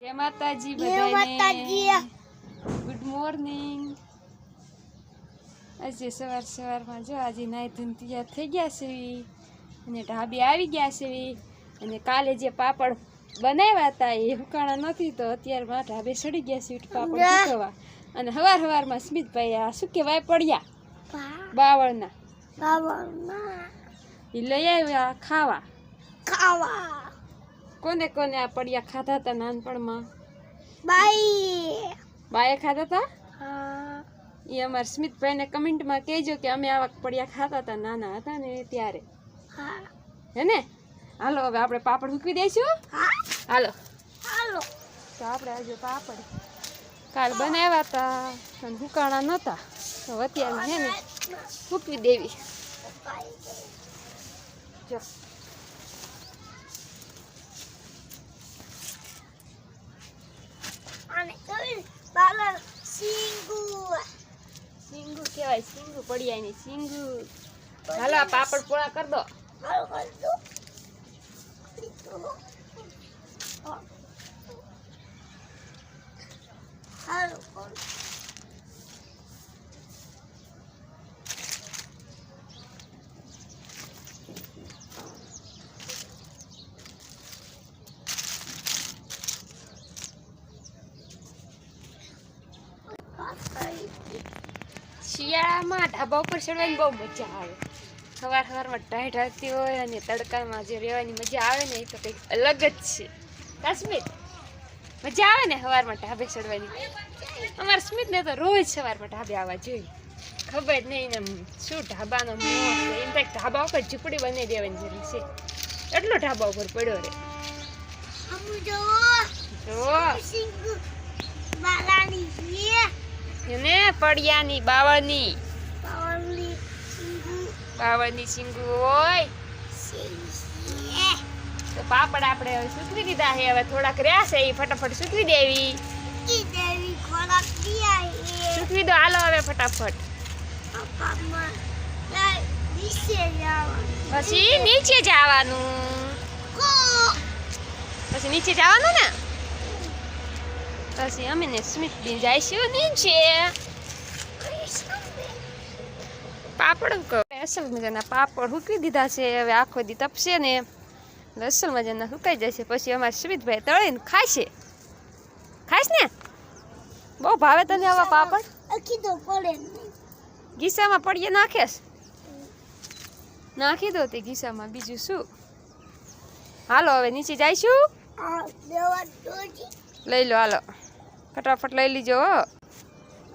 જય માતાજી બધાને. Good morning. આજે સવારમાં જો આજે નાઈ ધોઈને તૈયાર થઈ ગયા છે અને ઢાબે આવી ગયા છે અને કાલે જે પાપડ બનાવ્યા હતા એ હુકાણા નથી તો અત્યારમાં ઢાબે સડી ગયા છે પાપડ સુકવવા. અને સવારમાં સ્મિતભાઈ આ શું કહેવાય પડ્યા બાવળના એ લઈ આવ્યા ખાવા. કોને કોને આ પડ્યા ખાધા હતા નાનપણમાં? બાએ ખાધા હતા. એ અમારા સ્મિતભાઈને કમેન્ટમાં કહેજો કે અમે આવા પડ્યા ખાતા હતા નાના હતા ને ત્યારે. હે ને? હાલો હવે આપણે પાપડ મૂકી દઈશું. હાલો તો આપણે આજે પાપડ કાલ બનાવ્યા હતા અને હુકાણા નહોતા તો અત્યારે છે ને મૂકી દેવી. જો સિંગુ કહેવાય, સિંગુ પડિયાની સિંગુ. હાલો આ પાપડ પોળા કરી દો. શિયાળામાં ઢાબા ઉપર ચડવાની બહુ મજા આવે. સવારમાં ટાઈટ આવતી હોય અને તડકામાં જે રહેવાની મજા આવે ને એ તો કંઈક અલગ જ છે. કાશ્મીર મજા આવે ને સવારમાં ઢાબે ચડવાની. અમારા સ્મિતને તો રોજ સવારમાં ઢાબે આવવા જોઈએ. ખબર જ નહીં ને શું ઢાબાનો મોહ છે. ઇનફેક્ટ ઢાબા ઉપર ઝૂંપડી બનાવી દેવાની જરૂર છે. એટલો ઢાબા ઉપર પડ્યો રે. એને પડિયાની બાવળની સિંગુ હોય તો પાપડ આપણે હવે સૂકવી દીધા છે. હવે થોડાક રહ્યા છે એ ફટાફટ સૂકવી દેવી. સૂકવી દો હાલો હવે ફટાફટ. પછી નીચે જવાનું ને પછી અમે ને સ્મિત બી જઈશું નીચે. પાપડ અસલ મજાના પાપડ સૂકવી દીધા છે. હવે આખો દી તપશે ને અસલ મજાના સુકાઈ જશે. પછી અમારા સ્મિતભાઈ તળીને ખાશે ને. બહુ ભાવે તને આવા પાપડ? ગીસામાં પડીએ નાખી દો તે ગીસામાં. બીજું શું? હાલો હવે નીચે જઈશું. લઈ લો હાલો ફટાફટ લઈ લીજો.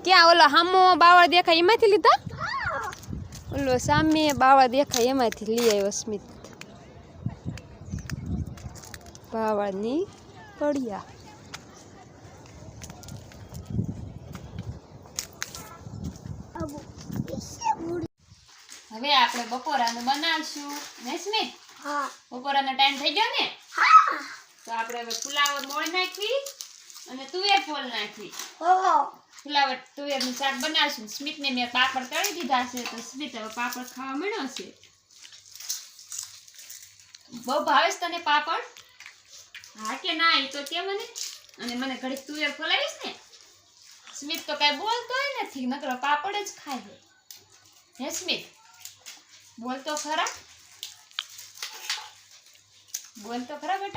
ક્યાં ઓલો હામો બાવળ દેખાય એમાંથી લીધા? ઓલો સામે બાવળ દેખાય એમાંથી લઈ આવ્યો સ્મિત. બાવળની પડિયા. હવે આપણે બપોરાનું બનાવશું ને સ્મિત? બપોરાનો ટાઈમ થઈ ગયો ને તો આપણે હવે ફુલાવર મોળ નાખવી અને તુવેર ફોલ નાખવી. ફુલાવર તુવેરનું શાક બનાવશું. સ્મિતને મેં પાપડ તળી દીધા છે તો સ્મિત હવે પાપડ ખાવા મળ્યો છે. બહુ ભાવે છે તને પાપડ? હા કે ના એ તો કે મને. અને મને ઘડીક તુવેર ફોલાવીશ ને. સ્મિત તો કઈ બોલતો નથી, નકરો પાપડ જ ખાય. હે સ્મિત બોલતો ખરા બેટા?